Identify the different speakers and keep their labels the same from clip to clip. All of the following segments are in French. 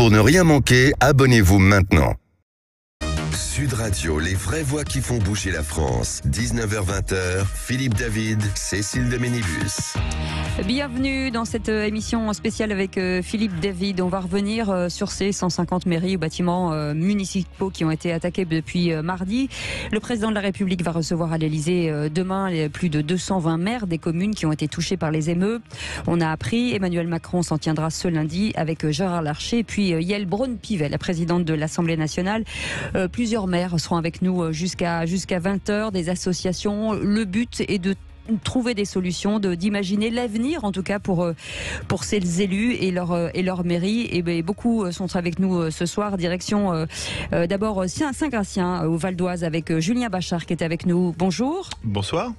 Speaker 1: Pour ne rien manquer, abonnez-vous maintenant. Sud Radio, les vraies voix qui font bouger la France. 19h-20h, Philippe David, Cécile de Ménibus.
Speaker 2: Bienvenue dans cette émission spéciale avec Philippe David. On va revenir sur ces 150 mairies ou bâtiments municipaux qui ont été attaqués depuis mardi. Le président de la République va recevoir à l'Elysée demain plus de 220 maires des communes qui ont été touchées par les émeutes. On a appris, Emmanuel Macron s'en tiendra ce lundi avec Gérard Larcher et puis Yael Braun-Pivet, la présidente de l'Assemblée nationale. Plusieurs maires seront avec nous jusqu'à 20h, des associations. Le but est de trouver des solutions, d'imaginer l'avenir en tout cas pour ces élus et leur mairie. Et beaucoup sont avec nous ce soir. Direction d'abord Saint-Gratien au Val d'Oise avec Julien Bachar qui est avec nous. Bonjour.
Speaker 3: Bonsoir.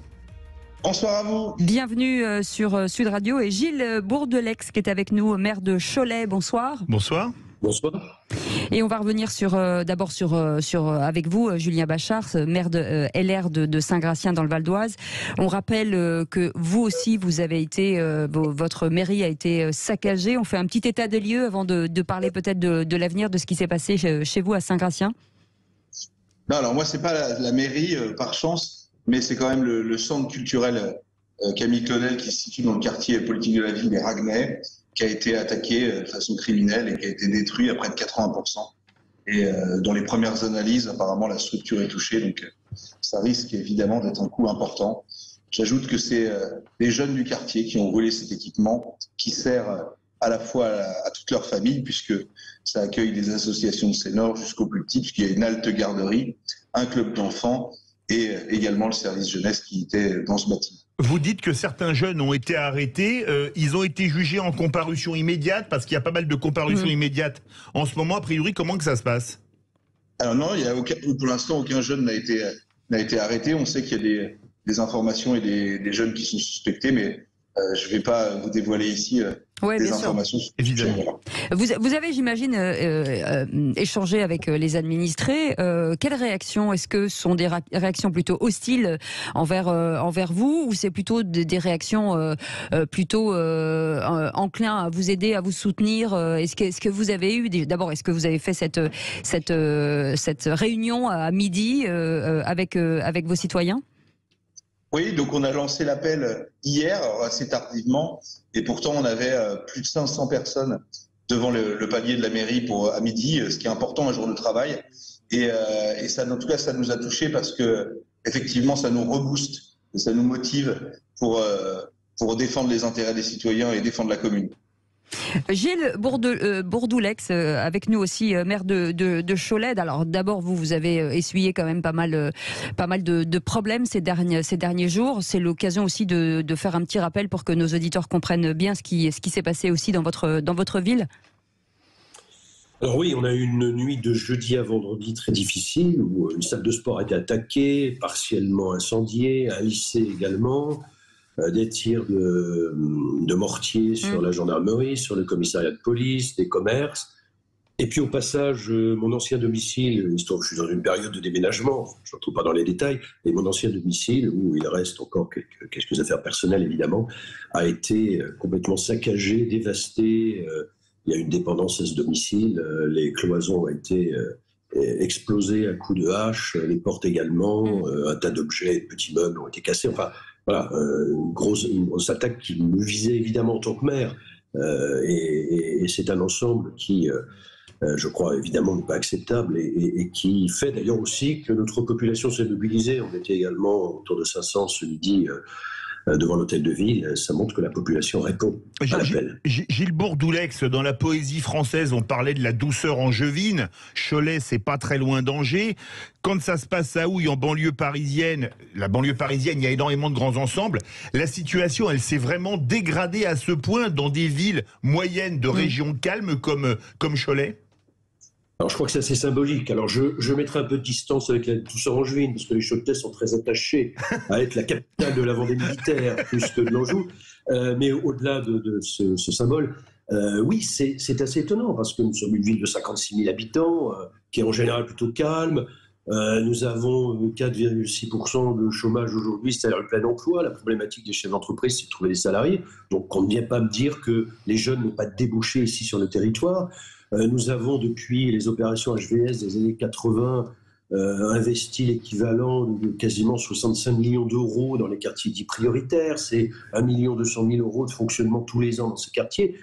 Speaker 4: Bonsoir à vous.
Speaker 2: Bienvenue sur Sud Radio et Gilles Bourdelex qui est avec nous, maire de Cholet. Bonsoir.
Speaker 3: Bonsoir.
Speaker 4: Bonsoir.
Speaker 2: Et on va revenir d'abord sur avec vous, Julien Bachar, maire de LR de Saint-Gratien dans le Val d'Oise. On rappelle que vous aussi, vous avez été, votre mairie a été saccagée. On fait un petit état des lieux avant de parler peut-être de l'avenir, de ce qui s'est passé chez vous à Saint-Gratien.
Speaker 4: Non, alors moi, c'est pas la mairie par chance, mais c'est quand même le centre culturel Camille Claudel qui se situe dans le quartier politique de la ville des Raguenay, qui a été attaqué de façon criminelle et qui a été détruit à près de 80%. Et dans les premières analyses, apparemment, la structure est touchée, donc ça risque évidemment d'être un coût important. J'ajoute que c'est les jeunes du quartier qui ont volé cet équipement, qui sert à la fois à toute leur famille, puisque ça accueille des associations de seniors jusqu'aux plus petits, puisqu'il y a une halte garderie, un club d'enfants et également le service jeunesse qui était dans ce bâtiment.
Speaker 3: Vous dites que certains jeunes ont été arrêtés, ils ont été jugés en comparution immédiate, parce qu'il y a pas mal de comparutions immédiates en ce moment. A priori, comment que ça se passe?
Speaker 4: Alors non, pour l'instant, aucun jeune n'a été arrêté. On sait qu'il y a des informations et des jeunes qui sont suspectés, mais je ne vais pas vous dévoiler ici des informations.
Speaker 3: Évidemment.
Speaker 2: Vous avez, j'imagine, échangé avec les administrés. Quelles réactions? Est-ce que ce sont des réactions plutôt hostiles envers vous, ou c'est plutôt des réactions plutôt enclins à vous aider, à vous soutenir? Est-ce que vous avez eu d'abord, est-ce que vous avez fait cette réunion à midi avec vos citoyens?
Speaker 4: Oui, donc on a lancé l'appel hier, assez tardivement, et pourtant on avait plus de 500 personnes devant le palier de la mairie à midi, ce qui est important un jour de travail. Et ça, en tout cas, ça nous a touchés parce que effectivement, ça nous rebooste et ça nous motive pour défendre les intérêts des citoyens et défendre la commune.
Speaker 2: Gilles Bourdelex, avec nous aussi, maire de Cholet. Alors d'abord, vous avez essuyé quand même pas mal de problèmes ces derniers jours. C'est l'occasion aussi de faire un petit rappel pour que nos auditeurs comprennent bien ce qui s'est passé aussi dans votre ville.
Speaker 5: Alors oui, on a eu une nuit de jeudi à vendredi très difficile, où une salle de sport a été attaquée, partiellement incendiée, un lycée également. Des tirs de mortier sur la gendarmerie, sur le commissariat de police, des commerces. Et puis au passage, mon ancien domicile, il se trouve que je suis dans une période de déménagement, je ne retrouve pas dans les détails, mais mon ancien domicile, où il reste encore quelques affaires personnelles évidemment, a été complètement saccagé, dévasté. Il y a une dépendance à ce domicile, les cloisons ont été explosées à coups de hache, les portes également, un tas d'objets, de petits meubles ont été cassés, enfin... Voilà, une grosse attaque qui me visait évidemment en tant que maire. Et c'est un ensemble qui, je crois, évidemment, n'est pas acceptable et qui fait d'ailleurs aussi que notre population s'est mobilisée. On était également autour de 500 ce midi devant l'hôtel de ville. Ça montre que la population répond à l'appel.
Speaker 3: Gilles Bourdelex, dans la poésie française, on parlait de la douceur angevine. Cholet, c'est pas très loin d'Angers. Quand ça se passe à Houille, en banlieue parisienne, la banlieue parisienne, il y a énormément de grands ensembles. La situation, elle s'est vraiment dégradée à ce point dans des villes moyennes de régions calmes comme Cholet?
Speaker 5: Alors je crois que c'est assez symbolique. Alors je mettrai un peu de distance avec la douceur angevine, parce que les Choletais sont très attachés à être la capitale de la Vendée militaire, plus que de l'Anjou. Mais au-delà de ce symbole, oui, c'est assez étonnant, parce que nous sommes une ville de 56 000 habitants, qui est en général plutôt calme. Nous avons 4,6% de chômage aujourd'hui, c'est-à-dire le plein emploi. La problématique des chefs d'entreprise, c'est de trouver des salariés. Donc on ne vient pas me dire que les jeunes n'ont pas de débouchés ici sur le territoire. Nous avons, depuis les opérations HVS des années 80, investi l'équivalent de quasiment 65 millions d'euros dans les quartiers dits prioritaires. C'est 1 200 000 euros de fonctionnement tous les ans dans ces quartiers.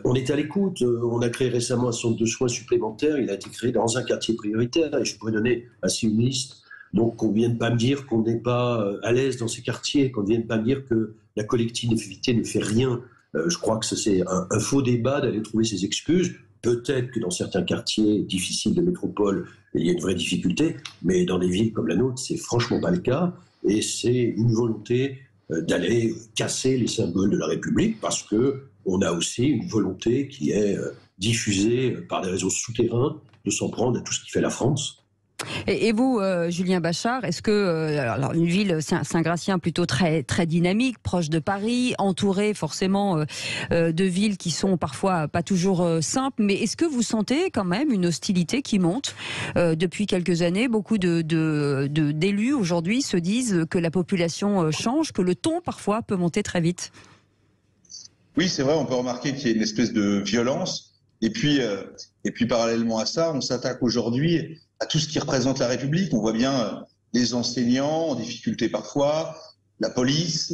Speaker 5: On est à l'écoute. On a créé récemment un centre de soins supplémentaire. Il a été créé dans un quartier prioritaire et je pourrais donner ainsi une liste. Donc, qu'on ne vienne pas me dire qu'on n'est pas à l'aise dans ces quartiers, qu'on ne vienne pas me dire que la collectivité ne fait rien. Je crois que c'est un faux débat d'aller trouver ces excuses. Peut-être que dans certains quartiers difficiles de métropole, il y a une vraie difficulté, mais dans des villes comme la nôtre, c'est franchement pas le cas. Et c'est une volonté d'aller casser les symboles de la République, parce qu'on a aussi une volonté qui est diffusée par des réseaux souterrains de s'en prendre à tout ce qui fait la France.
Speaker 2: Et vous, Julien Bachar, est-ce que alors une ville, Saint-Gratien, plutôt très très dynamique, proche de Paris, entourée forcément de villes qui sont parfois pas toujours simples, mais est-ce que vous sentez quand même une hostilité qui monte depuis quelques années? Beaucoup d'élus aujourd'hui se disent que la population change, que le ton parfois peut monter très vite.
Speaker 4: Oui, c'est vrai, on peut remarquer qu'il y a une espèce de violence. Et puis parallèlement à ça, on s'attaque aujourd'hui à tout ce qui représente la République. On voit bien les enseignants en difficulté parfois, la police,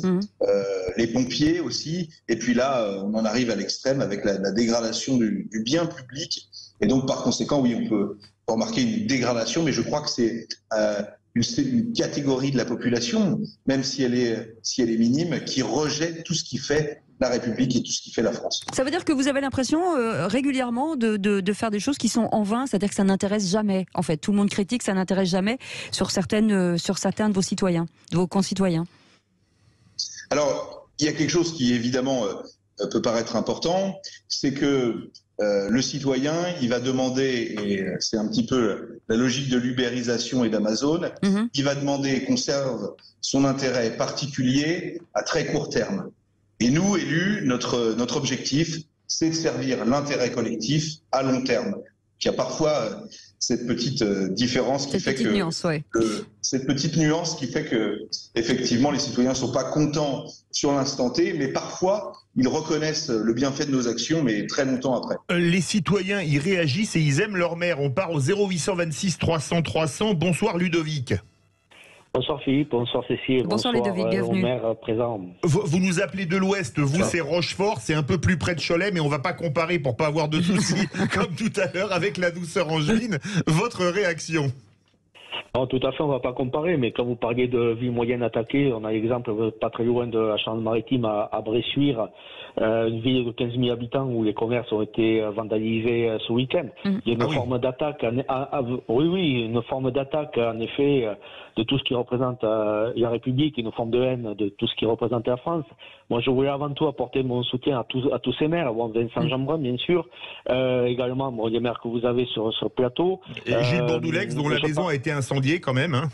Speaker 4: les pompiers aussi. Et puis là, on en arrive à l'extrême avec la dégradation du bien public. Et donc, par conséquent, oui, on peut remarquer une dégradation, mais je crois que c'est une catégorie de la population, même si elle est minime, qui rejette tout ce qui fait la République et tout ce qui fait la France.
Speaker 2: Ça veut dire que vous avez l'impression régulièrement de faire des choses qui sont en vain, c'est-à-dire que ça n'intéresse jamais. En fait, tout le monde critique, ça n'intéresse jamais sur certains de vos citoyens, de vos concitoyens.
Speaker 4: Alors, il y a quelque chose qui évidemment peut paraître important, c'est que le citoyen, il va demander, et c'est un petit peu la logique de l'ubérisation et d'Amazon, il va demander et conserve son intérêt particulier à très court terme. Et nous, élus, notre objectif, c'est de servir l'intérêt collectif à long terme. Il y a parfois cette petite différence qui fait que cette petite nuance qui fait que effectivement les citoyens sont pas contents sur l'instant T, mais parfois ils reconnaissent le bienfait de nos actions, mais très longtemps après.
Speaker 3: Les citoyens, ils réagissent et ils aiment leur maire. On part au 0826 300 300. Bonsoir Ludovic.
Speaker 6: Bonsoir Philippe, bonsoir Cécile,
Speaker 2: bonsoir Ludovic, bienvenue.
Speaker 6: Au maire présent.
Speaker 3: Vous nous appelez de l'Ouest, vous c'est Rochefort, c'est un peu plus près de Cholet, mais on va pas comparer pour pas avoir de soucis comme tout à l'heure avec la douceur angevine. Votre réaction?
Speaker 6: Non, tout à fait, on ne va pas comparer, mais quand vous parliez de ville moyenne attaquée, on a l'exemple pas très loin de la Charente-Maritime à Bressuire, une ville de 15 000 habitants où les commerces ont été vandalisés ce week-end. Il y a une forme d'attaque, une forme d'attaque en effet de tout ce qui représente la République, une forme de haine de tout ce qui représente la France. Moi, je voulais avant tout apporter mon soutien à tous ces maires, Vincent Jeanbrun, bien sûr, également les maires que vous avez sur le plateau.
Speaker 3: Et Gilles Bourdoulex, dont la maison a été incendiée quand même, hein.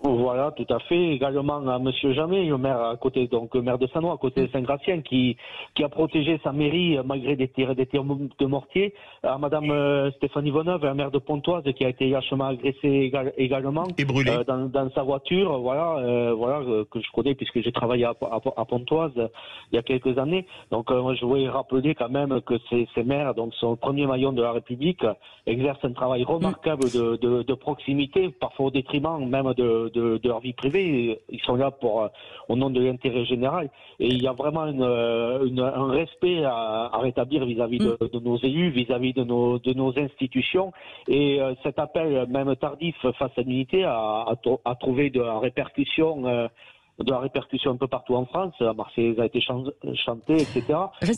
Speaker 6: Voilà, tout à fait. Également à Monsieur Jamet, le maire à côté, donc le maire de Sannois, à côté de Saint-Gratien, qui a protégé sa mairie malgré des tirs de mortier. À Madame Stéphanie Veneuve, la maire de Pontoise, qui a été lâchement agressée également
Speaker 3: et brûlée
Speaker 6: dans sa voiture. Que je connais puisque j'ai travaillé à Pontoise il y a quelques années. Donc je voulais rappeler quand même que ces maires, donc sont le premier maillon de la République, exercent un travail remarquable de proximité, parfois au détriment même de leur vie privée. Ils sont là au nom de l'intérêt général. Et il y a vraiment un respect à rétablir vis-à-vis de nos élus, vis-à-vis de nos institutions. Et cet appel, même tardif, face à l'unité, a trouvé de la répercussion un peu partout en France. À Marseille, ça a été chanté, etc.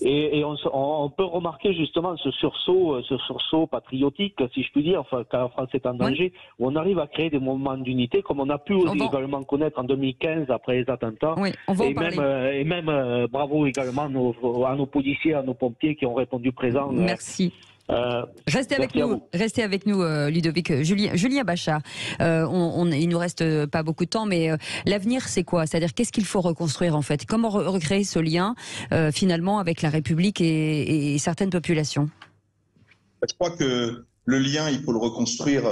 Speaker 6: Et on peut remarquer justement ce sursaut patriotique, si je puis dire, quand la France est en danger, où on arrive à créer des moments d'unité, comme on a pu également connaître en 2015 après les attentats.
Speaker 2: Oui, on va en parler.
Speaker 6: Et même bravo également à nos policiers, à nos pompiers qui ont répondu présents.
Speaker 2: Merci. Restez avec nous, Ludovic. Julien Bachar, il nous reste pas beaucoup de temps, mais l'avenir c'est quoi? C'est-à-dire qu'est-ce qu'il faut reconstruire en fait? Comment recréer ce lien finalement avec la République et certaines populations?
Speaker 4: Je crois que le lien, il faut le reconstruire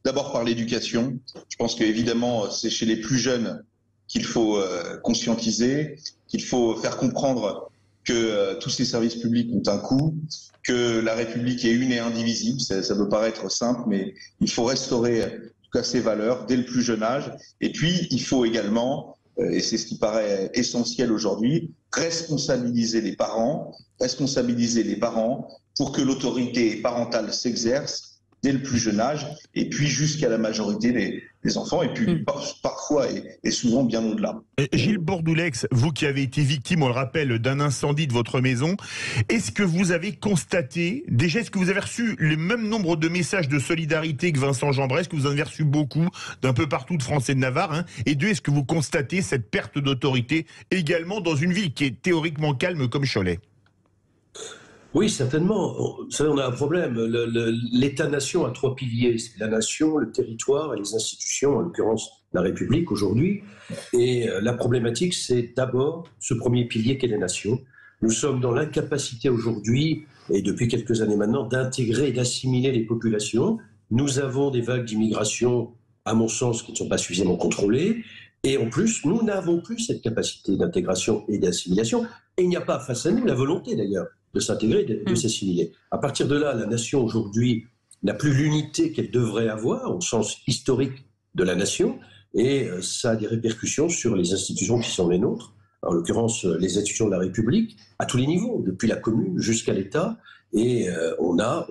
Speaker 4: d'abord par l'éducation. Je pense qu'évidemment c'est chez les plus jeunes qu'il faut conscientiser, qu'il faut faire comprendre que tous ces services publics ont un coût, que la République est une et indivisible. Ça peut paraître simple, mais il faut restaurer en tout cas ces valeurs dès le plus jeune âge. Et puis, il faut également, et c'est ce qui paraît essentiel aujourd'hui, responsabiliser les parents pour que l'autorité parentale s'exerce dès le plus jeune âge, et puis jusqu'à la majorité des enfants, et puis parfois et souvent bien au-delà.
Speaker 3: Gilles Bordoulex, vous qui avez été victime, on le rappelle, d'un incendie de votre maison, est-ce que vous avez constaté, déjà, est-ce que vous avez reçu le même nombre de messages de solidarité que Vincent Jeanbrun? Est-ce que vous en avez reçu beaucoup d'un peu partout de France et de Navarre, hein? Et deux, est-ce que vous constatez cette perte d'autorité également dans une ville qui est théoriquement calme comme Cholet?
Speaker 5: Oui, certainement. Vous savez, on a un problème. L'État-nation a 3 piliers. C'est la nation, le territoire et les institutions, en l'occurrence la République aujourd'hui. Et la problématique, c'est d'abord ce premier pilier qu'est la nation. Nous sommes dans l'incapacité aujourd'hui, et depuis quelques années maintenant, d'intégrer et d'assimiler les populations. Nous avons des vagues d'immigration, à mon sens, qui ne sont pas suffisamment contrôlées. Et en plus, nous n'avons plus cette capacité d'intégration et d'assimilation. Et il n'y a pas face à nous la volonté, d'ailleurs, de s'intégrer, de s'assimiler. À partir de là, la nation aujourd'hui n'a plus l'unité qu'elle devrait avoir au sens historique de la nation, et ça a des répercussions sur les institutions qui sont les nôtres, en l'occurrence les institutions de la République, à tous les niveaux, depuis la commune jusqu'à l'État, et on a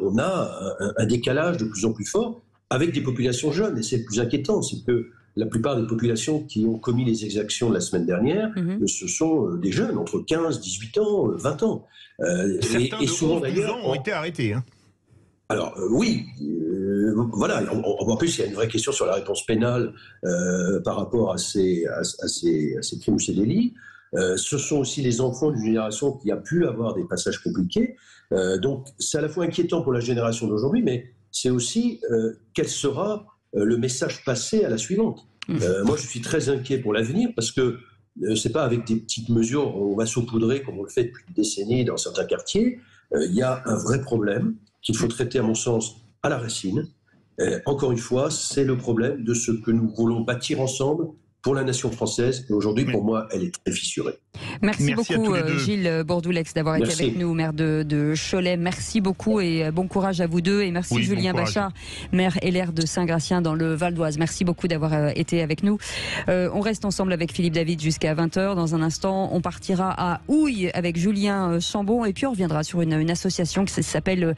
Speaker 5: un décalage de plus en plus fort avec des populations jeunes, et c'est le plus inquiétant, c'est que la plupart des populations qui ont commis les exactions de la semaine dernière, ce sont des jeunes, entre 15, 18 ans, 20 ans.
Speaker 3: Certains
Speaker 5: et souvent, d'ailleurs,
Speaker 3: ont été arrêtés. Hein.
Speaker 5: Alors, oui, voilà. En plus, il y a une vraie question sur la réponse pénale par rapport à ces crimes ou ces délits. Ce sont aussi les enfants d'une génération qui a pu avoir des passages compliqués. Donc, c'est à la fois inquiétant pour la génération d'aujourd'hui, mais c'est aussi quel sera le message passé à la suivante. Moi, je suis très inquiet pour l'avenir parce que c'est pas avec des petites mesures, on va saupoudrer comme on le fait depuis des décennies dans certains quartiers. Il y a un vrai problème qu'il faut traiter, à mon sens, à la racine. Encore une fois, c'est le problème de ce que nous voulons bâtir ensemble pour la nation française. Et aujourd'hui, pour moi, elle est très fissurée.
Speaker 2: Merci beaucoup, Gilles Bordoulex, d'avoir été avec nous, maire de Cholet. Merci beaucoup et bon courage à vous deux. Et merci Julien Bachar, maire LR de Saint-Gratien dans le Val d'Oise. Merci beaucoup d'avoir été avec nous. On reste ensemble avec Philippe David jusqu'à 20h. Dans un instant, on partira à Houille avec Julien Chambon. Et puis on reviendra sur une association qui s'appelle,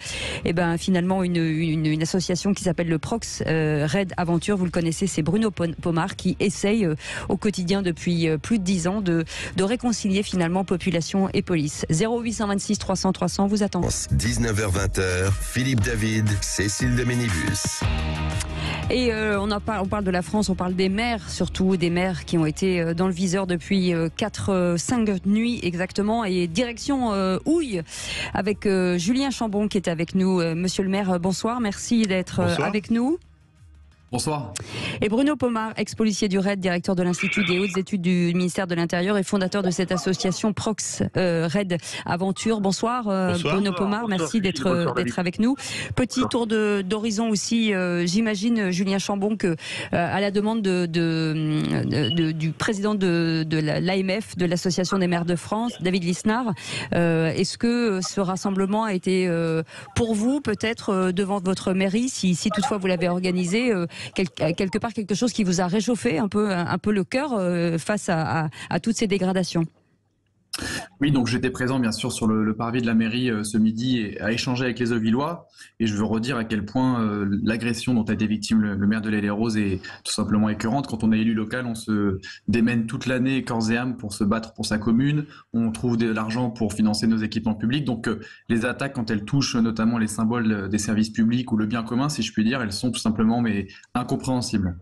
Speaker 2: finalement, une association qui s'appelle le Prox Red Aventure. Vous le connaissez, c'est Bruno Pomar qui essaye au quotidien depuis plus de 10 ans de réconcilier finalement population et police. 0826 300 300, vous attend.
Speaker 1: 19h-20h, Philippe David, Cécile de Ménibus.
Speaker 2: Et on parle de la France, on parle des maires, surtout des maires qui ont été dans le viseur depuis 5 nuits exactement. Et direction Houille avec Julien Chambon qui est avec nous. Monsieur le maire, bonsoir, merci d'être avec nous.
Speaker 7: Bonsoir.
Speaker 2: Et Bruno Pomar, ex-policier du RAID, directeur de l'Institut des hautes études du ministère de l'Intérieur et fondateur de cette association Prox Red Aventure. Bonsoir, Bruno Pomar, merci d'être avec nous. Petit tour d'horizon aussi, j'imagine, Julien Chambon, que à la demande du président de l'AMF, de l'Association des maires de France, David Lisnard, est-ce que ce rassemblement a été pour vous peut-être devant votre mairie, si toutefois vous l'avez organisé, quelque part quelque chose qui vous a réchauffé un peu le cœur face à toutes ces dégradations?
Speaker 7: Oui, donc j'étais présent bien sûr sur le parvis de la mairie ce midi et à échanger avec les Auvillois, et je veux redire à quel point l'agression dont a été victime le maire de l'Haye-les-Roses est tout simplement écœurante. Quand on est élu local, on se démène toute l'année corps et âme pour se battre pour sa commune, on trouve de l'argent pour financer nos équipements publics, donc les attaques, quand elles touchent notamment les symboles des services publics ou le bien commun, si je puis dire, elles sont tout simplement incompréhensibles.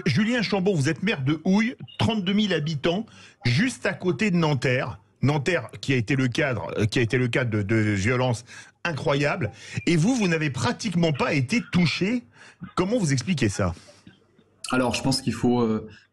Speaker 3: Julien Chambon, vous êtes maire de Houille, 32 000 habitants, juste à côté de Nanterre. Nanterre qui a été le cadre de violences incroyables. Et vous n'avez pratiquement pas été touché. Comment vous expliquez ça ?
Speaker 7: Alors, je pense qu'il faut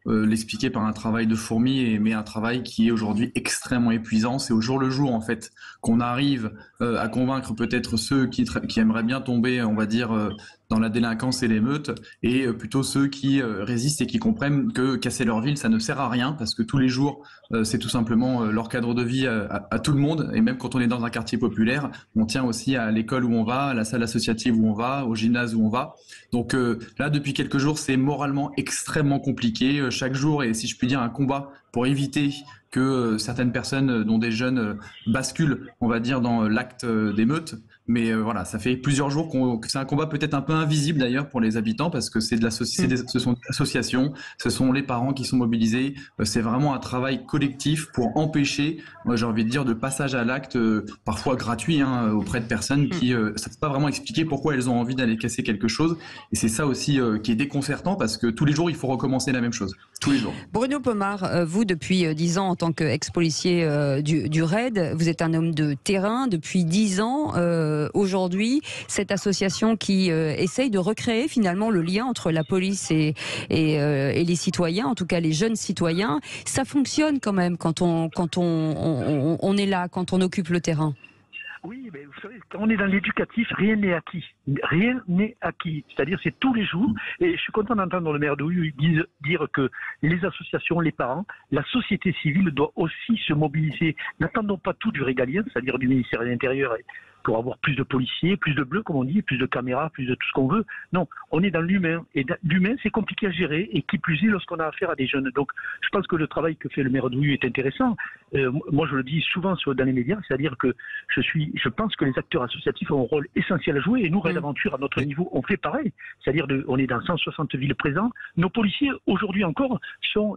Speaker 7: l'expliquer par un travail de fourmi, mais un travail qui est aujourd'hui extrêmement épuisant. C'est au jour le jour, en fait, qu'on arrive à convaincre peut-être ceux qui aimeraient bien tomber, on va dire, dans la délinquance et l'émeute, et plutôt ceux qui résistent et qui comprennent que casser leur ville, ça ne sert à rien, parce que tous les jours, c'est tout simplement leur cadre de vie à tout le monde, et même quand on est dans un quartier populaire, on tient aussi à l'école où on va, à la salle associative où on va, au gymnase où on va. Donc là, depuis quelques jours, c'est moralement extrêmement compliqué. Chaque jour, et si je puis dire, un combat pour éviter que certaines personnes, dont des jeunes, basculent, on va dire, dans l'acte d'émeute. Mais voilà, ça fait plusieurs jours que c'est un combat peut-être un peu invisible d'ailleurs pour les habitants, parce que ce sont des associations, ce sont les parents qui sont mobilisés. C'est vraiment un travail collectif pour empêcher, moi j'ai envie de dire, de passage à l'acte parfois gratuit auprès de personnes qui ne savent pas vraiment expliquer pourquoi elles ont envie d'aller casser quelque chose. Et c'est ça aussi qui est déconcertant, parce que tous les jours il faut recommencer la même chose. Tous les jours.
Speaker 2: Bruno Pomar, vous depuis 10 ans en tant qu'ex-policier du RAID, vous êtes un homme de terrain depuis 10 ans. Aujourd'hui, cette association qui essaye de recréer finalement le lien entre la police et les citoyens, en tout cas les jeunes citoyens, ça fonctionne quand même quand on est là, quand on occupe le terrain.
Speaker 8: Oui, mais vous savez, quand on est dans l'éducatif, rien n'est acquis. Rien n'est acquis. C'est-à-dire, c'est tous les jours. Et je suis content d'entendre le maire de Houille dire que les associations, les parents, la société civile doit aussi se mobiliser. N'attendons pas tout du régalien, c'est-à-dire du ministère de l'Intérieur, pour avoir plus de policiers, plus de bleus, comme on dit, plus de caméras, plus de tout ce qu'on veut. Non, on est dans l'humain. Et l'humain, c'est compliqué à gérer, et qui plus est lorsqu'on a affaire à des jeunes. Donc, je pense que le travail que fait le maire de Houille est intéressant. Moi, je le dis souvent dans les médias, c'est-à-dire que je pense que les acteurs associatifs ont un rôle essentiel à jouer, et nous, Raid Aventure, à notre niveau, on fait pareil. C'est-à-dire on est dans 160 villes présentes. Nos policiers, aujourd'hui encore,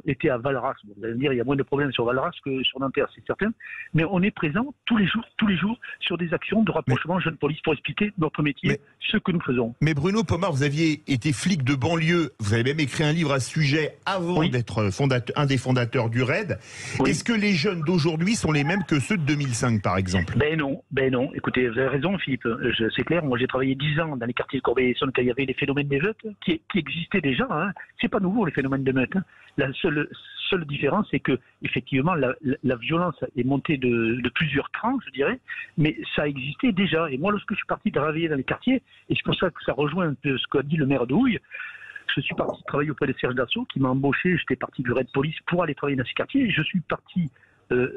Speaker 8: étaient à Valras. Bon, vous allez me dire, il y a moins de problèmes sur Valras que sur Nanterre, c'est certain. Mais on est présent tous les jours, sur des actions de rapprochement jeune police pour expliquer notre métier, ce que nous faisons.
Speaker 3: Mais Bruno Pomar, vous aviez été flic de banlieue, vous avez même écrit un livre à ce sujet avant d'être un des fondateurs du RAID. Oui. Est-ce que les jeunes d'aujourd'hui sont les mêmes que ceux de 2005, par exemple ?
Speaker 8: Ben non. Écoutez, vous avez raison, Philippe. C'est clair, moi j'ai travaillé 10 ans dans les quartiers de Corbeil-Essonnes quand il y avait les phénomènes d'émeute qui existaient déjà. C'est pas nouveau, les phénomènes d'émeute. La seule différence, c'est que effectivement la violence est montée de plusieurs crans, je dirais, mais ça existait déjà. Et moi, lorsque je suis parti travailler dans les quartiers, et c'est pour ça que ça rejoint un peu ce qu'a dit le maire de Houille, je suis parti travailler auprès de Serge Dassault, qui m'a embauché. J'étais parti du RAID Police pour aller travailler dans ces quartiers. Et je suis parti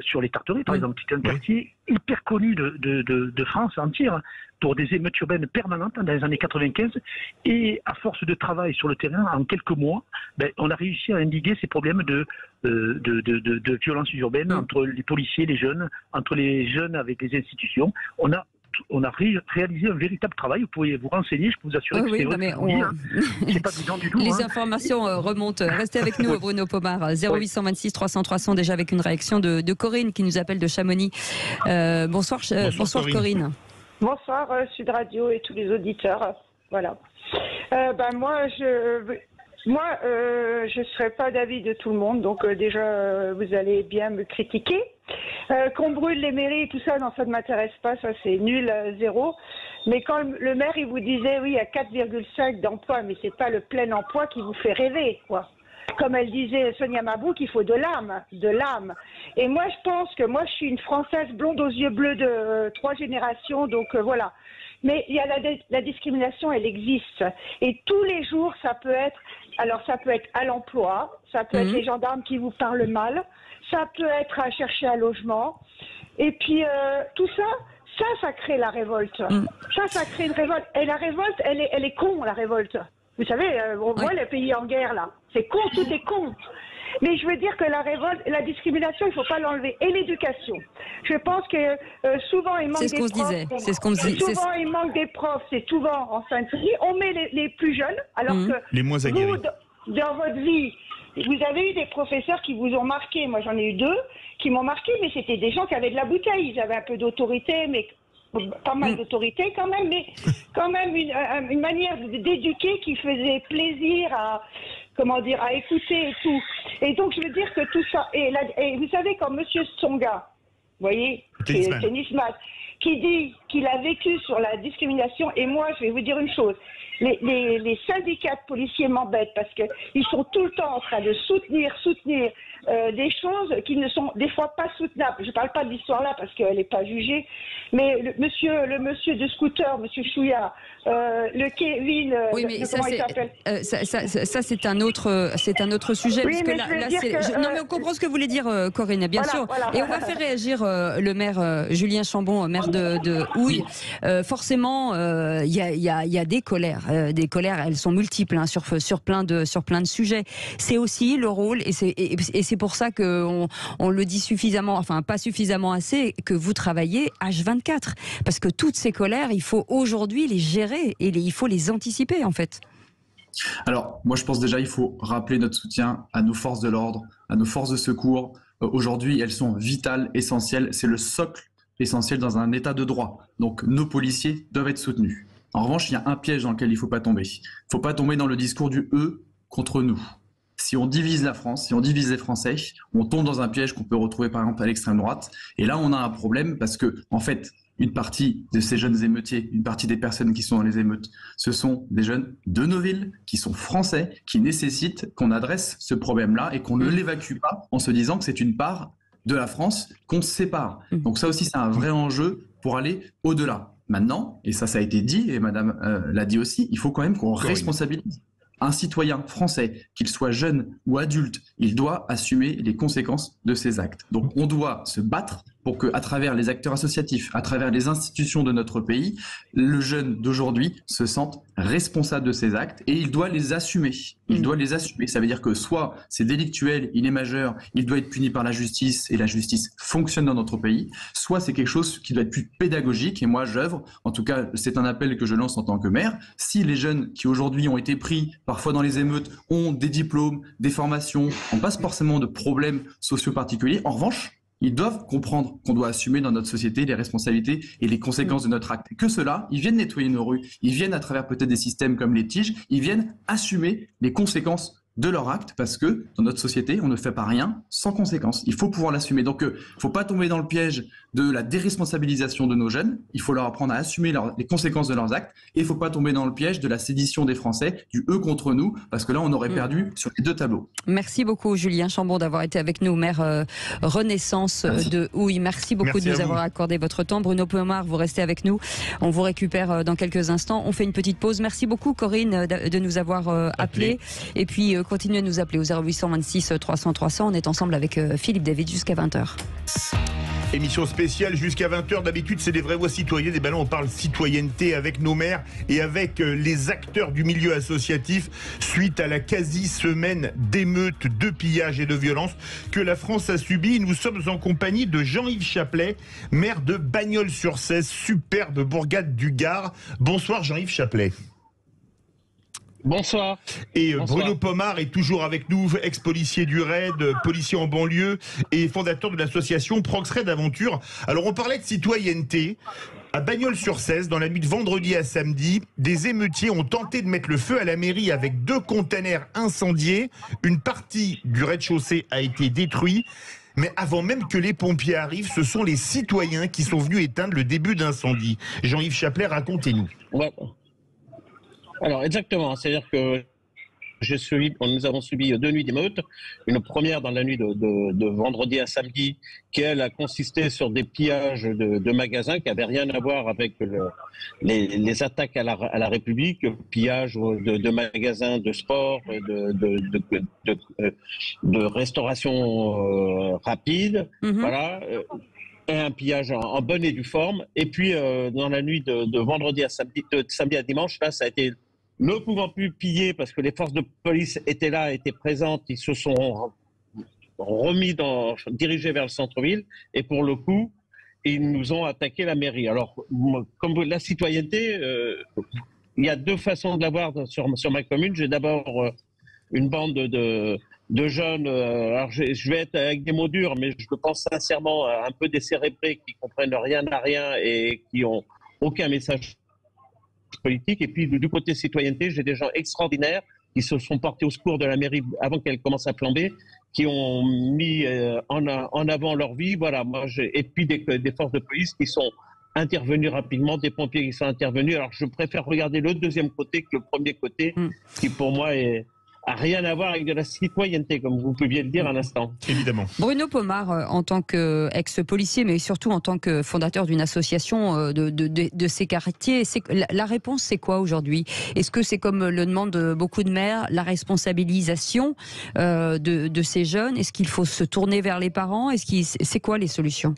Speaker 8: sur les Tarterets, par exemple, qui est un quartier hyper connu de France entière, pour des émeutes urbaines permanentes dans les années 95. Et à force de travail sur le terrain, en quelques mois, on a réussi à endiguer ces problèmes de violence urbaine entre les policiers, les jeunes, entre les jeunes avec les institutions. On a réalisé un véritable travail. Vous pouvez vous renseigner, je peux vous assurer que c'est vrai. C'est pas évident du tout.
Speaker 2: Les informations remontent. Restez avec nous, Bruno Pomar. 0826 300 300, déjà avec une réaction de Corinne qui nous appelle de Chamonix. Bonsoir Corinne.
Speaker 9: Bonsoir Sud Radio et tous les auditeurs. Voilà. Moi, je serai pas d'avis de tout le monde, donc déjà vous allez bien me critiquer. Qu'on brûle les mairies et tout ça, non, ça ne m'intéresse pas, ça c'est nul, zéro. Mais quand le maire il vous disait oui, il y a 4,5 d'emplois, mais c'est pas le plein emploi qui vous fait rêver, quoi. Comme elle disait Sonia Mabrouk, il faut de l'âme. Et moi je pense que je suis une Française blonde aux yeux bleus de 3 générations, donc voilà. Mais il y a la discrimination, elle existe. Et tous les jours, ça peut être à l'emploi, ça peut être les gendarmes qui vous parlent mal, ça peut être à chercher un logement. Et puis tout ça, ça crée la révolte. Ça crée une révolte. Et la révolte, elle est con, la révolte. Vous savez, on voit les pays en guerre, là. C'est con, tout est con. Mais je veux dire que la révolte, la discrimination, il ne faut pas l'enlever. Et l'éducation. Je pense que souvent, il manque des profs.
Speaker 2: C'est ce qu'on disait.
Speaker 9: Souvent, il manque des profs. C'est souvent en fin de série. On met les plus jeunes, alors que
Speaker 3: les moins aguerris.
Speaker 9: Vous, dans votre vie, vous avez eu des professeurs qui vous ont marqué. Moi, j'en ai eu 2 qui m'ont marqué, mais c'était des gens qui avaient de la bouteille. Ils avaient un peu d'autorité, mais pas mal d'autorité quand même, mais quand même une manière d'éduquer qui faisait plaisir à écouter et tout. Et donc, je veux dire que tout ça... Et vous savez, quand M. Tsonga, vous voyez, tennisman, qui dit qu'il a vécu sur la discrimination, et moi, je vais vous dire une chose. Les syndicats de policiers m'embêtent parce qu'ils sont tout le temps en train de soutenir des choses qui ne sont des fois pas soutenables. Je ne parle pas de l'histoire-là parce qu'elle n'est pas jugée, mais le monsieur de scooter, monsieur Chouillard, le Kevin,
Speaker 2: oui, mais
Speaker 9: comment il s'appelle
Speaker 2: ça c'est un autre sujet.
Speaker 9: Oui,
Speaker 2: parce
Speaker 9: mais
Speaker 2: que
Speaker 9: je veux dire que,
Speaker 2: non, mais on comprend ce que vous voulez dire, Corinne, bien sûr.
Speaker 9: Voilà.
Speaker 2: Et on va faire réagir le maire Julien Chambon, maire de Houille. Forcément, il y a des colères. Des colères, elles sont multiples sur plein de sujets. C'est aussi le rôle, et c'est pour ça qu'on le dit suffisamment, enfin pas suffisamment assez, que vous travaillez H24. Parce que toutes ces colères, il faut aujourd'hui les gérer et il faut les anticiper en fait.
Speaker 7: Alors, moi je pense déjà il faut rappeler notre soutien à nos forces de l'ordre, à nos forces de secours. Aujourd'hui, elles sont vitales, essentielles. C'est le socle essentiel dans un état de droit. Donc nos policiers doivent être soutenus. En revanche, il y a un piège dans lequel il ne faut pas tomber. Il ne faut pas tomber dans le discours du « eux » contre nous. Si on divise la France, si on divise les Français, on tombe dans un piège qu'on peut retrouver par exemple à l'extrême droite. Et là, on a un problème parce que, en fait, une partie de ces jeunes émeutiers, une partie des personnes qui sont dans les émeutes, ce sont des jeunes de nos villes, qui sont français, qui nécessitent qu'on adresse ce problème-là et qu'on ne l'évacue pas en se disant que c'est une part de la France qu'on se sépare. Donc ça aussi, c'est un vrai enjeu pour aller au-delà. Maintenant, et ça a été dit, et madame l'a dit aussi, il faut quand même qu'on responsabilise. Un citoyen français, qu'il soit jeune ou adulte, il doit assumer les conséquences de ses actes. Donc on doit se battre pour qu'à travers les acteurs associatifs, à travers les institutions de notre pays, le jeune d'aujourd'hui se sente responsable de ses actes et il doit les assumer. Il doit les assumer. Ça veut dire que soit c'est délictuel, il est majeur, il doit être puni par la justice et la justice fonctionne dans notre pays, soit c'est quelque chose qui doit être plus pédagogique et moi j'œuvre, en tout cas c'est un appel que je lance en tant que maire, si les jeunes qui aujourd'hui ont été pris parfois dans les émeutes ont des diplômes, des formations, n'ont pas forcément de problèmes sociaux particuliers, en revanche, ils doivent comprendre qu'on doit assumer dans notre société les responsabilités et les conséquences de notre acte. Et que cela, ils viennent nettoyer nos rues, ils viennent à travers peut-être des systèmes comme les tiges, ils viennent assumer les conséquences de leur acte parce que dans notre société, on ne fait pas rien sans conséquences. Il faut pouvoir l'assumer. Donc, il ne faut pas tomber dans le piège de la déresponsabilisation de nos jeunes. Il faut leur apprendre à assumer les conséquences de leurs actes. Et il ne faut pas tomber dans le piège de la sédition des Français, du eux contre nous, parce que là, on aurait perdu sur les deux tableaux.
Speaker 2: Merci beaucoup, Julien Chambon, d'avoir été avec nous, maire Renaissance de Houille. Merci beaucoup de nous avoir accordé votre temps. Bruno Pomar, vous restez avec nous. On vous récupère dans quelques instants. On fait une petite pause. Merci beaucoup, Corinne, de nous avoir appelés. Et puis, continuez de nous appeler au 0826 300 300. On est ensemble avec Philippe David jusqu'à 20h.
Speaker 3: Émission spéciale jusqu'à 20h. D'habitude, c'est des vraies voix citoyennes. Et ben là, on parle citoyenneté avec nos maires et avec les acteurs du milieu associatif suite à la quasi-semaine d'émeutes, de pillages et de violences que la France a subi. Nous sommes en compagnie de Jean-Yves Chaplet, maire de Bagnols-sur-Cèze, superbe bourgade du Gard. Bonsoir Jean-Yves Chaplet.
Speaker 10: Bonsoir.
Speaker 3: Et
Speaker 10: Bonsoir.
Speaker 3: Bruno Pomar est toujours avec nous, ex-policier du RAID, policier en banlieue et fondateur de l'association Prox Raid Aventure. Alors on parlait de citoyenneté. À Bagnols-sur-Cèze, dans la nuit de vendredi à samedi, des émeutiers ont tenté de mettre le feu à la mairie avec 2 containers incendiés. Une partie du rez-de-chaussée a été détruite. Mais avant même que les pompiers arrivent, ce sont les citoyens qui sont venus éteindre le début d'incendie. Jean-Yves Chaplet, racontez-nous.
Speaker 10: Ouais. Alors exactement, c'est-à-dire que nous avons subi 2 nuits d'émeutes, une première dans la nuit de vendredi à samedi, qui elle a consisté sur des pillages de magasins qui n'avaient rien à voir avec les attaques à la République, pillages de magasins de sport, de restauration rapide, voilà. Et un pillage en bonne et due forme. Et puis, dans la nuit de vendredi à samedi, de samedi à dimanche, là, ça a été ne pouvant plus piller parce que les forces de police étaient là, étaient présentes. Ils se sont dirigés vers le centre-ville. Et pour le coup, ils nous ont attaqué la mairie. Alors, comme la citoyenneté, il y a 2 façons de la voir sur ma commune. J'ai d'abord une bande de jeunes, alors je vais être avec des mots durs, mais je pense sincèrement un peu décérébrés qui comprennent rien à rien et qui ont aucun message politique. Et puis du côté citoyenneté, j'ai des gens extraordinaires qui se sont portés au secours de la mairie avant qu'elle commence à flamber, qui ont mis en avant leur vie. Voilà, et puis des forces de police qui sont intervenus rapidement, des pompiers qui sont intervenus. Alors je préfère regarder le deuxième côté que le premier côté, qui pour moi a rien à voir avec de la citoyenneté, comme vous pouviez le dire à l'instant.
Speaker 3: Évidemment.
Speaker 2: Bruno Pomar, en tant qu'ex-policier, mais surtout en tant que fondateur d'une association de ces quartiers, la réponse c'est quoi aujourd'hui? Est-ce que c'est comme le demandent beaucoup de maires, la responsabilisation de ces jeunes? Est-ce qu'il faut se tourner vers les parents? C'est quoi les solutions?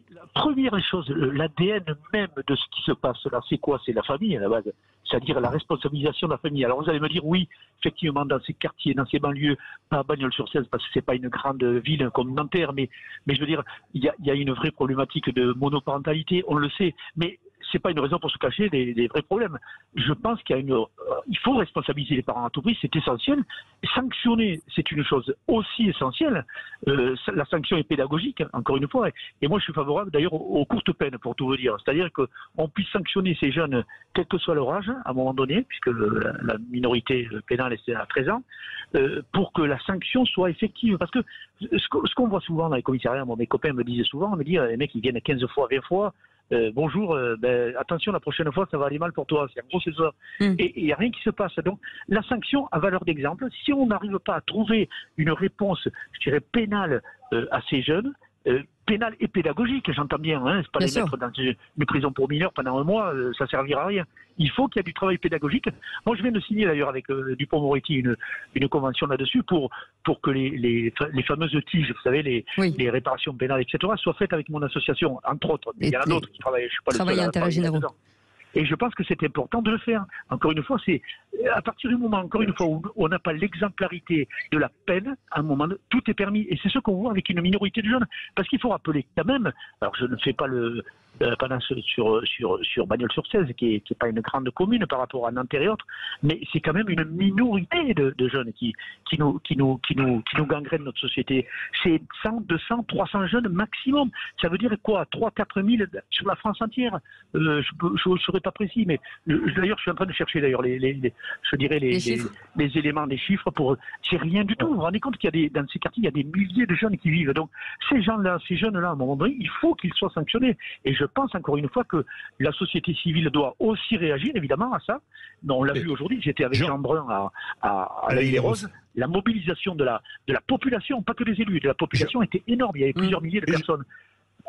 Speaker 8: La première chose, l'ADN même de ce qui se passe là, c'est quoi? C'est la famille à la base. C'est-à-dire la responsabilisation de la famille. Alors vous allez me dire, oui, effectivement, dans ces quartiers, dans ces banlieues, pas Bagnols-sur-Cèze, parce que c'est pas une grande ville comme Nanterre, mais je veux dire, il y a une vraie problématique de monoparentalité, on le sait, mais c'est pas une raison pour se cacher des vrais problèmes. Je pense qu'il il faut responsabiliser les parents à tout prix, c'est essentiel. Sanctionner, c'est une chose aussi essentielle. La sanction est pédagogique, encore une fois. Et moi, je suis favorable d'ailleurs aux courtes peines, pour tout vous dire. C'est-à-dire qu'on puisse sanctionner ces jeunes, quel que soit leur âge, à un moment donné, puisque la minorité pénale est à 13 ans, pour que la sanction soit effective. Parce que ce qu'on voit souvent dans les commissariats, mes copains me disaient souvent, les mecs, ils viennent 15 fois, 20 fois, bonjour, attention, la prochaine fois, ça va aller mal pour toi. En gros, c'est ça. Et il n'y a rien qui se passe. Donc, la sanction a valeur d'exemple. Si on n'arrive pas à trouver une réponse, je dirais, pénale à ces jeunes, pénale et pédagogique, j'entends bien, hein, c'est pas les mettre dans une prison pour mineurs pendant un mois, ça servira à rien. Il faut qu'il y ait du travail pédagogique. Moi, je viens de signer d'ailleurs avec Dupond-Moretti une convention là-dessus pour que les fameuses tiges, vous savez, les réparations pénales, etc., soient faites avec mon association, entre autres. Mais il y en a d'autres qui travaillent, je suis pas le seul à
Speaker 2: intérêt généraux.
Speaker 8: Et je pense que c'est important de le faire. Encore une fois, c'est à partir du moment, encore une fois, où on n'a pas l'exemplarité de la peine, à un moment, tout est permis. Et c'est ce qu'on voit avec une minorité de jeunes. Parce qu'il faut rappeler quand même, alors je ne fais pas le panache sur Bagnols-sur-Cèze, qui est pas une grande commune par rapport à Nanterre et autres, mais c'est quand même une minorité de jeunes qui nous gangrènent notre société. C'est 100, 200, 300 jeunes maximum. Ça veut dire quoi? 3-4 000 sur la France entière. Je ne serais pas précis, mais d'ailleurs, je suis en train de chercher d'ailleurs les éléments, les chiffres pour. C'est rien du tout. Vous vous rendez compte qu'il y a dans ces quartiers, il y a des milliers de jeunes qui vivent. Donc, ces jeunes-là, à un moment donné, il faut qu'ils soient sanctionnés. Et je pense encore une fois que la société civile doit aussi réagir, évidemment, à ça. Mais on l'a vu aujourd'hui. J'étais avec Jean Brun à l'Île-et-Rose. La mobilisation de la population, pas que des élus, de la population était énorme. Il y avait plusieurs milliers de personnes.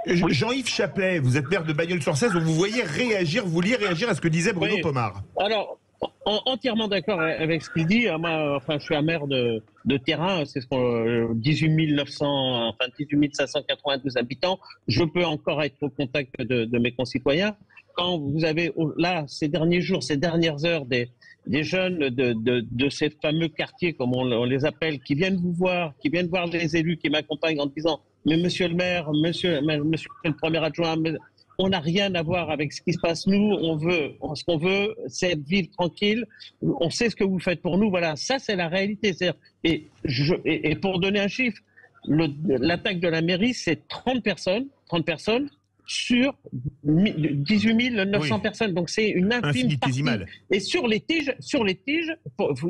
Speaker 3: Oui. Jean-Yves Chaplet, vous êtes maire de Bagnols-sur-Cèze, vous vouliez réagir à ce que disait Bruno Pomar.
Speaker 10: Alors, entièrement d'accord avec ce qu'il dit. Moi, je suis un maire de terrain, c'est 18 592 habitants. Je peux encore être au contact de mes concitoyens. Quand vous avez là, ces derniers jours, ces dernières heures, des jeunes de ces fameux quartiers, comme on les appelle, qui viennent vous voir, qui viennent voir les élus, qui m'accompagnent en disant « Mais monsieur le maire, monsieur le premier adjoint, on n'a rien à voir avec ce qui se passe. Nous, ce qu'on veut, c'est vivre tranquille. On sait ce que vous faites pour nous. » Voilà, ça c'est la réalité. Et pour donner un chiffre, l'attaque de la mairie, c'est 30 personnes sur 18 900 personnes. Donc c'est une infime partie. Et sur les tiges,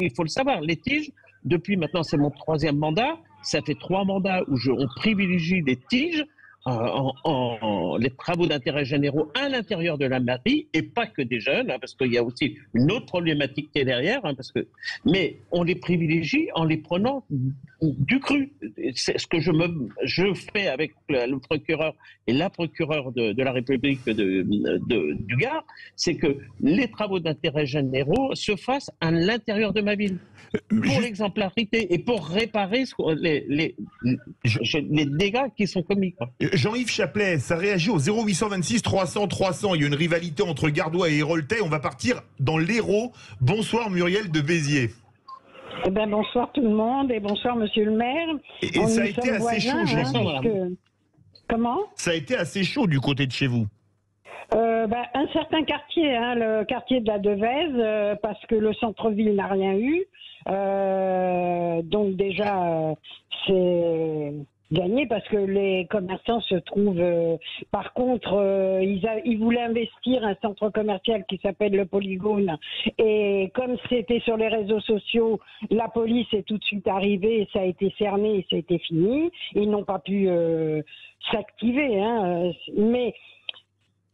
Speaker 10: il faut le savoir, les tiges, depuis maintenant c'est mon 3e mandat, ça fait 3 mandats où on privilégie les tiges, les travaux d'intérêt généraux à l'intérieur de la mairie, et pas que des jeunes, parce qu'il y a aussi une autre problématique qui est derrière, mais on les privilégie en les prenant du cru. C'est ce que je fais avec le procureur et la procureure de la République du Gard, c'est que les travaux d'intérêt généraux se fassent à l'intérieur de ma ville. Pour l'exemplarité et pour réparer les dégâts qui sont commis.
Speaker 3: Jean-Yves Chaplet, ça réagit au 0826 300 300. Il y a une rivalité entre Gardois et Héroltais. On va partir dans l'Hérault. Bonsoir Muriel de Béziers.
Speaker 11: Eh ben, bonsoir tout le monde et bonsoir monsieur le maire.
Speaker 3: Et ça a été assez chaud, je l'entends.
Speaker 11: Comment?
Speaker 3: Ça a été assez chaud du côté de chez vous.
Speaker 11: Un certain quartier, le quartier de la Devèze, parce que le centre-ville n'a rien eu. Donc déjà, c'est gagner parce que les commerçants se trouvent. Par contre, ils voulaient investir un centre commercial qui s'appelle le Polygone. Et comme c'était sur les réseaux sociaux, la police est tout de suite arrivée, ça a été cerné et ça a été fini. Ils n'ont pas pu s'activer. Hein. Mais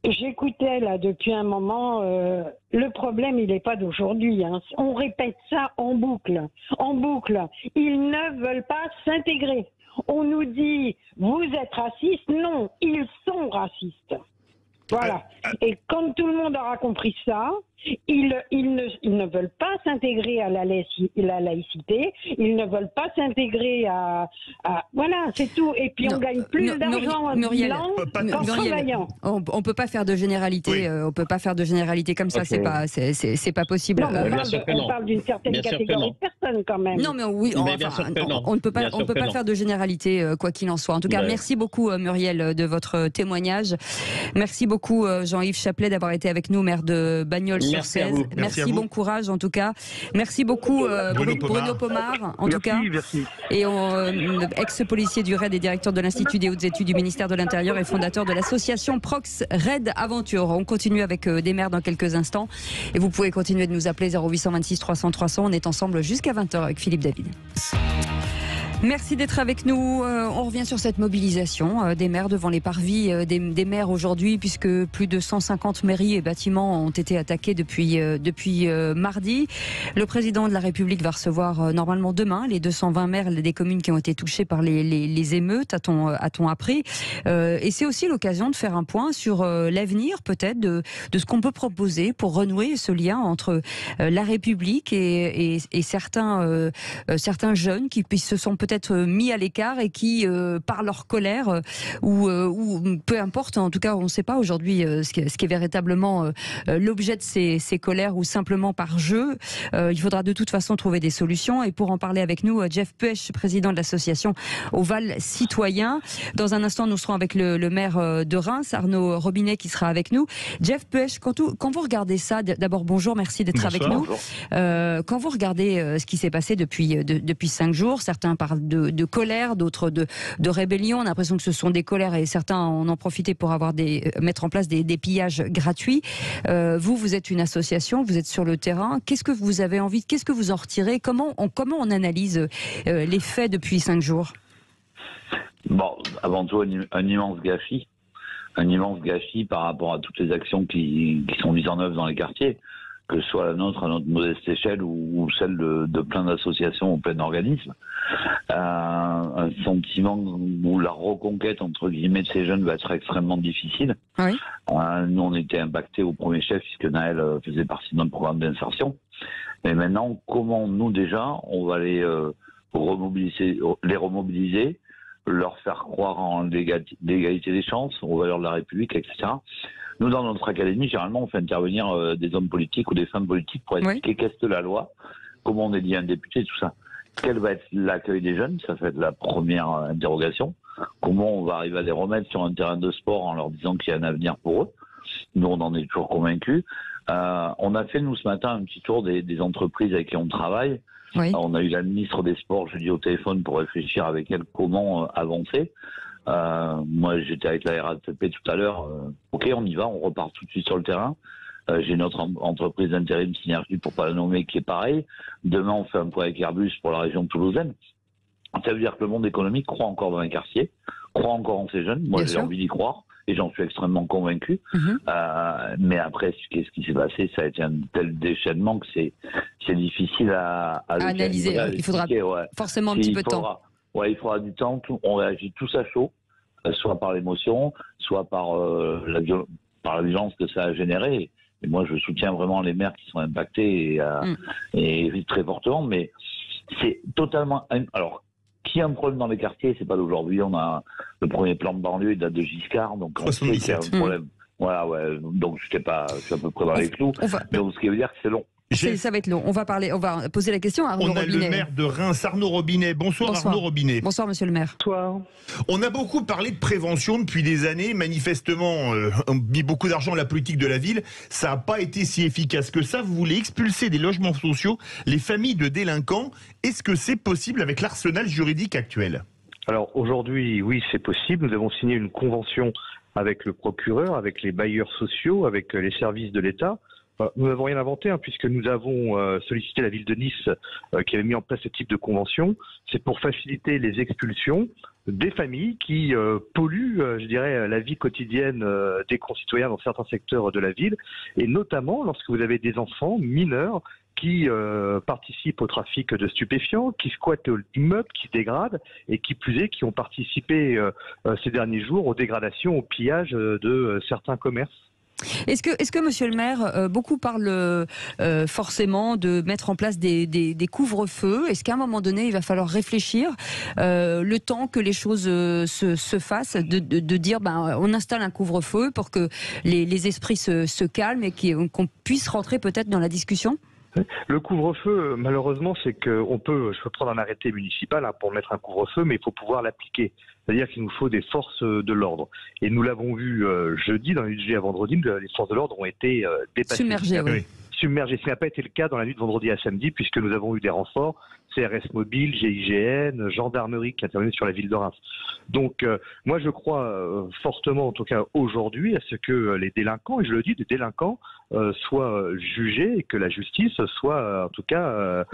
Speaker 11: j'écoutais là depuis un moment, le problème il n'est pas d'aujourd'hui. Hein. On répète ça en boucle, en boucle. Ils ne veulent pas s'intégrer. On nous dit, vous êtes raciste. Non, ils sont racistes. Voilà. Et quand tout le monde aura compris ça, ils ne veulent pas s'intégrer à la laïcité, ils ne veulent pas s'intégrer à voilà, c'est tout. Et puis on gagne plus d'argent en bilan qu'en travaillant.
Speaker 2: On peut pas faire de généralité, on peut pas faire de généralité comme ça, c'est pas possible.
Speaker 11: Non, on parle d'une certaine catégorie de personnes quand même.
Speaker 2: Non mais oui, on ne peut pas faire de généralité quoi qu'il en soit. En tout cas, merci beaucoup Muriel de votre témoignage. Merci beaucoup Jean-Yves Chaplet d'avoir été avec nous, maire de Bagnols-sur-Cèze. Merci, bon courage en tout cas. Merci beaucoup Bruno Pomar en tout cas.
Speaker 8: Merci.
Speaker 2: Et ex-policier du RAID et directeur de l'Institut des hautes études du ministère de l'Intérieur et fondateur de l'association Prox RAID Aventure. On continue avec des maires dans quelques instants et vous pouvez continuer de nous appeler 0826 300 300. On est ensemble jusqu'à 20h avec Philippe David. Merci d'être avec nous. On revient sur cette mobilisation des maires devant les parvis des maires aujourd'hui, puisque plus de 150 mairies et bâtiments ont été attaqués depuis mardi. Le président de la République va recevoir normalement demain les 220 maires des communes qui ont été touchées par les émeutes, a-t-on appris. Et c'est aussi l'occasion de faire un point sur l'avenir peut-être de ce qu'on peut proposer pour renouer ce lien entre la République et certains jeunes qui se sont peut-être mis à l'écart et qui, par leur colère ou peu importe, en tout cas on ne sait pas aujourd'hui ce qui est véritablement l'objet de ces colères ou simplement par jeu. Il faudra de toute façon trouver des solutions et pour en parler avec nous, Jeff Puech, président de l'association Oval Citoyen. Dans un instant, nous serons avec le maire de Reims, Arnaud Robinet, qui sera avec nous. Jeff Puech, quand vous regardez ça, d'abord bonjour, merci d'être avec nous. Quand vous regardez ce qui s'est passé depuis 5 jours, certains parlent de colère, d'autres de rébellion. On a l'impression que ce sont des colères et certains en ont profité pour mettre en place des pillages gratuits. Vous êtes une association, vous êtes sur le terrain. Qu'est-ce que vous avez envie, qu'est-ce que vous en retirez? Comment on analyse les faits depuis 5 jours?
Speaker 12: Bon, avant tout, un immense gâchis. Un immense gâchis par rapport à toutes les actions qui sont mises en œuvre dans les quartiers, que ce soit la nôtre à notre modeste échelle ou celle de plein d'associations ou plein d'organismes. Un sentiment où la reconquête, entre guillemets, de ces jeunes va être extrêmement difficile. Oui. Nous, on était impactés au premier chef, puisque Naël faisait partie de notre programme d'insertion. Mais maintenant, comment nous, déjà, on va les remobiliser, leur faire croire en l'égalité des chances, aux valeurs de la République, etc. Nous, dans notre académie, généralement, on fait intervenir des hommes politiques ou des femmes politiques pour expliquer qu'est-ce que la loi, comment on élit un député, tout ça. Quel va être l'accueil des jeunes? Ça va être la première interrogation. Comment on va arriver à les remettre sur un terrain de sport en leur disant qu'il y a un avenir pour eux? Nous, on en est toujours convaincus. On a fait, nous, ce matin, un petit tour des entreprises avec qui on travaille. Oui. On a eu la ministre des Sports jeudi au téléphone pour réfléchir avec elle comment avancer. Moi, j'étais avec la RATP tout à l'heure. Ok, on y va, on repart tout de suite sur le terrain. J'ai notre entreprise d'intérim Synergie, pour pas la nommer, qui est pareil. Demain, on fait un point avec Airbus pour la région toulousaine. Ça veut dire que le monde économique croit encore dans les quartiers, croit encore en ces jeunes. Moi, j'ai envie d'y croire et j'en suis extrêmement convaincu. Mais après, qu'est-ce qui s'est passé? Ça a été un tel déchaînement que c'est difficile à
Speaker 2: analyser. Il faudra forcément un petit peu de temps.
Speaker 12: Il faudra du temps. On réagit tous à chaud, soit par l'émotion, soit par la violence que ça a généré. Et moi, je soutiens vraiment les maires qui sont impactés et très fortement. Mais c'est totalement... Alors, qui a un problème dans les quartiers, c'est pas d'aujourd'hui. On a le premier plan de banlieue, il date de Giscard. Donc, on sait qu'il y a un problème. Voilà, donc, je suis à peu près dans les clous. Donc, ce qui veut dire que c'est long.
Speaker 2: Ça va être long. On va poser la question à Arnaud Robinet.
Speaker 3: On a le maire de Reims, Arnaud Robinet. Bonsoir. Arnaud Robinet.
Speaker 2: Bonsoir, monsieur le maire.
Speaker 8: Bonsoir.
Speaker 3: On a beaucoup parlé de prévention depuis des années. Manifestement, on a mis beaucoup d'argent à la politique de la ville. Ça n'a pas été si efficace que ça. Vous voulez expulser des logements sociaux les familles de délinquants. Est-ce que c'est possible avec l'arsenal juridique actuel?
Speaker 13: Alors aujourd'hui, oui, c'est possible. Nous avons signé une convention avec le procureur, avec les bailleurs sociaux, avec les services de l'État. Nous n'avons rien inventé, puisque nous avons sollicité la ville de Nice qui avait mis en place ce type de convention. C'est pour faciliter les expulsions des familles qui polluent, je dirais, la vie quotidienne des concitoyens dans certains secteurs de la ville, et notamment lorsque vous avez des enfants mineurs qui participent au trafic de stupéfiants, qui squattent l'immeuble, qui se dégradent, et qui plus est, qui ont participé ces derniers jours aux dégradations, au pillage de certains commerces.
Speaker 2: Est-ce que Monsieur le maire, beaucoup parlent forcément de mettre en place des couvre-feux? Est-ce qu'à un moment donné, il va falloir réfléchir le temps que les choses se fassent, de dire on installe un couvre-feu pour que les esprits se calment et qu'on puisse rentrer peut-être dans la discussion?
Speaker 13: Le couvre-feu, malheureusement, c'est je peux prendre un arrêté municipal pour mettre un couvre-feu, mais il faut pouvoir l'appliquer. C'est-à-dire qu'il nous faut des forces de l'ordre. Et nous l'avons vu jeudi, dans la nuit de jeudi à vendredi, les forces de l'ordre ont été dépassées.
Speaker 2: Submergées, oui.
Speaker 13: Submergées. Ce n'a pas été le cas dans la nuit de vendredi à samedi, puisque nous avons eu des renforts, CRS Mobile, GIGN, gendarmerie qui interviennent sur la ville de Reims. Donc, moi, je crois fortement, en tout cas aujourd'hui, à ce que les délinquants, et je le dis, des délinquants, soient jugés et que la justice soit, en tout cas,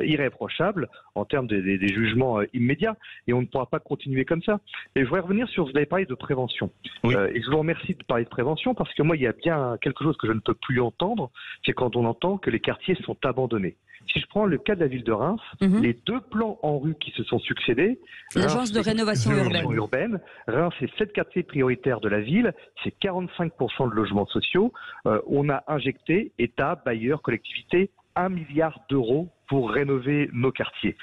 Speaker 13: irréprochable en termes des jugements immédiats. Et on ne pourra pas continuer comme ça. Et je voudrais revenir sur, vous avez parlé de prévention. Oui. Et je vous remercie de parler de prévention parce que moi, il y a bien quelque chose que je ne peux plus entendre, c'est quand on entend que les quartiers sont abandonnés. Si je prends le cas de la ville de Reims, les 2 plans en rue qui se sont succédés,
Speaker 2: l'agence de rénovation
Speaker 13: urbaine, Reims, c'est 7 quartiers prioritaires de la ville, c'est 45% de logements sociaux. On a injecté, État, bailleurs, collectivités, 1 milliard d'euros pour rénover nos quartiers.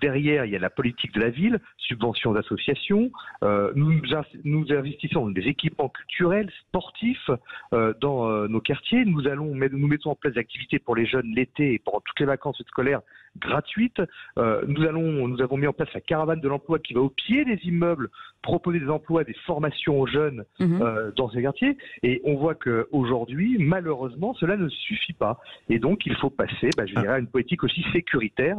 Speaker 13: Derrière, il y a la politique de la ville, subventions d'associations. Nous investissons dans des équipements culturels, sportifs dans nos quartiers. Nous mettons en place des activités pour les jeunes l'été et pendant toutes les vacances scolaires gratuites. Nous avons mis en place la caravane de l'emploi qui va au pied des immeubles proposer des emplois, des formations aux jeunes dans ces quartiers. Et on voit qu'aujourd'hui, malheureusement, cela ne suffit pas. Et donc, il faut passer, je dirais, à une politique aussi sécuritaire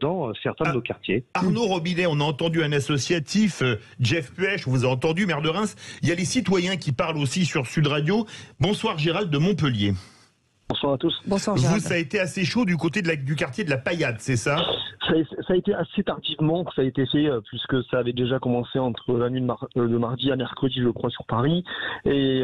Speaker 13: dans certains de nos quartiers.
Speaker 3: Arnaud Robinet, on a entendu un associatif, Jeff Puech, on vous a entendu, maire de Reims. Il y a les citoyens qui parlent aussi sur Sud Radio. Bonsoir Gérald de Montpellier.
Speaker 14: Bonsoir à tous.
Speaker 2: Bonsoir Gérald.
Speaker 3: Vous, ça a été assez chaud du côté du quartier de la Paillade, c'est ça?
Speaker 14: Ça a été assez tardivement que ça a été fait, puisque ça avait déjà commencé entre la nuit de mardi à mercredi, je crois, sur Paris. Et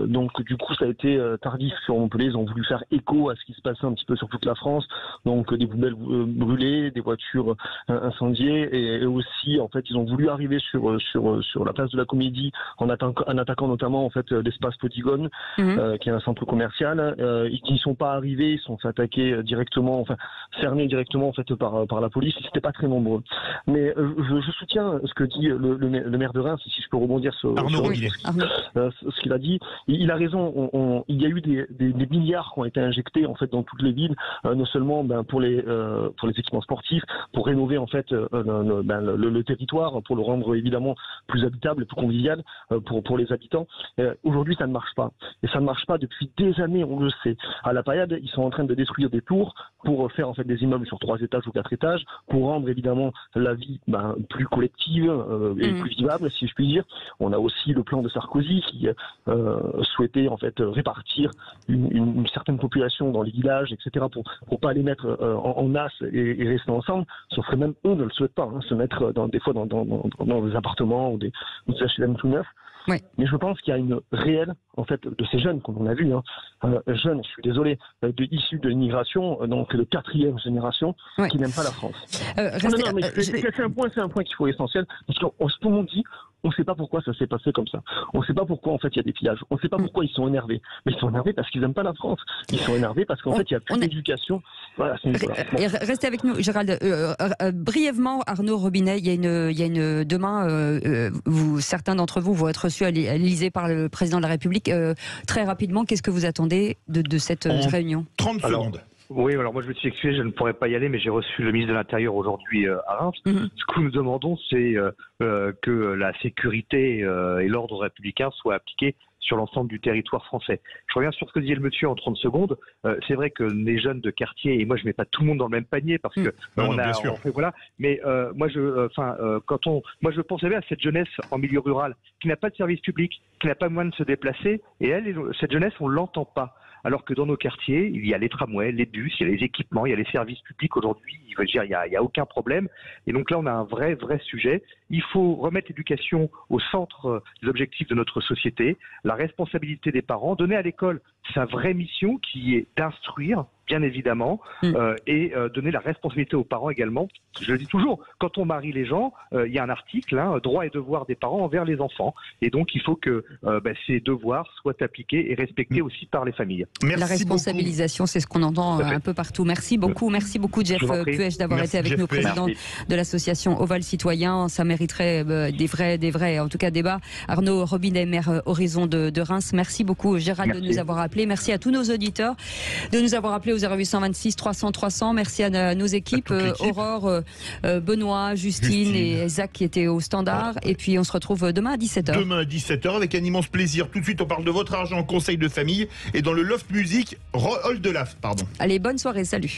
Speaker 14: donc, du coup, ça a été tardif sur Montpellier. Ils ont voulu faire écho à ce qui se passait un petit peu sur toute la France. Donc, des poubelles brûlées, des voitures incendiées. Et aussi, en fait, ils ont voulu arriver sur la place de la Comédie en attaquant notamment, en fait, l'espace Polygone, qui est un centre commercial. Ils n'y sont pas arrivés, ils sont fait attaquer directement, enfin, cernés directement, en fait, par la police. C'était pas très nombreux. Mais je soutiens ce que dit le maire de Reims, si je peux rebondir sur ce qu'il a dit. Il a raison. Il y a eu des milliards qui ont été injectés en fait dans toutes les villes, non seulement pour les équipements sportifs, pour rénover en fait le territoire, pour le rendre évidemment plus habitable, plus convivial pour les habitants. Aujourd'hui, ça ne marche pas. Et ça ne marche pas depuis des années. On le sait. À la Paillade, ils sont en train de détruire des tours pour faire en fait des immeubles sur 3 étages ou 4 étages, pour rendre évidemment la vie plus collective et plus vivable, si je puis dire. On a aussi le plan de Sarkozy qui souhaitait en fait répartir une certaine population dans les villages, etc. pour pas les mettre en masse et rester ensemble. Sauf que même eux ne le souhaitent pas, se mettre des fois dans des appartements ou des HLM tout neufs.
Speaker 2: Oui.
Speaker 14: Mais je pense qu'il y a une réelle, en fait, de ces jeunes, comme on a vu, jeunes, je suis désolé, issus de l'immigration, donc de 4e génération, qui n'aiment pas la France. C'est un point qu'il faut essentiel, parce que tout le monde dit, on ne sait pas pourquoi ça s'est passé comme ça. On ne sait pas pourquoi, en fait, il y a des pillages. On ne sait pas pourquoi ils sont énervés. Mais ils sont énervés parce qu'ils n'aiment pas la France. Ils sont énervés parce qu'en fait, il n'y a plus d'éducation. Voilà,
Speaker 2: Restez avec nous, Gérald. Brièvement, Arnaud Robinet, il y a une demain, certains d'entre vous vont être reçus à l'Élysée par le président de la République. Très rapidement, qu'est-ce que vous attendez de cette réunion?
Speaker 3: 30 secondes.
Speaker 13: Oui, alors moi je me suis excusé, je ne pourrais pas y aller, mais j'ai reçu le ministre de l'Intérieur aujourd'hui à Reims. Ce que nous demandons, c'est que la sécurité et l'ordre républicain soient appliqués sur l'ensemble du territoire français. Je reviens sur ce que disait le monsieur en 30 secondes. C'est vrai que les jeunes de quartier, et moi je mets pas tout le monde dans le même panier parce que voilà. Mais moi je pensais à cette jeunesse en milieu rural qui n'a pas de service public, qui n'a pas moyen de se déplacer, et cette jeunesse on l'entend pas. Alors que dans nos quartiers, il y a les tramways, les bus, il y a les équipements, il y a les services publics aujourd'hui. Il y a aucun problème. Et donc là, on a un vrai sujet. Il faut remettre l'éducation au centre des objectifs de notre société, la responsabilité des parents, donner à l'école sa vraie mission qui est d'instruire, bien évidemment, et donner la responsabilité aux parents également. Je le dis toujours, quand on marie les gens, il y a un article, droits et devoirs des parents envers les enfants. Et donc, il faut que ces devoirs soient appliqués et respectés aussi par les familles.
Speaker 2: La responsabilisation, c'est ce qu'on entend un peu partout. Merci beaucoup Jeff Puech d'avoir été avec nous, président de l'association Oval Citoyen. Ça mériterait des vrais, en tout cas, débats. Arnaud Robinet, maire Horizon de Reims. Merci beaucoup Gérald de nous avoir appelés. Merci à tous nos auditeurs de nous avoir appelés au 0826 300 300. Merci à nos équipes, Aurore, Benoît, Justine et Zach qui étaient au standard. Et puis on se retrouve demain à 17h.
Speaker 3: Demain à 17h avec un immense plaisir. Tout de suite, on parle de votre argent, conseil de famille. Et dans le Loft Music, Hall de Laf, pardon.
Speaker 2: Allez, bonne soirée, salut.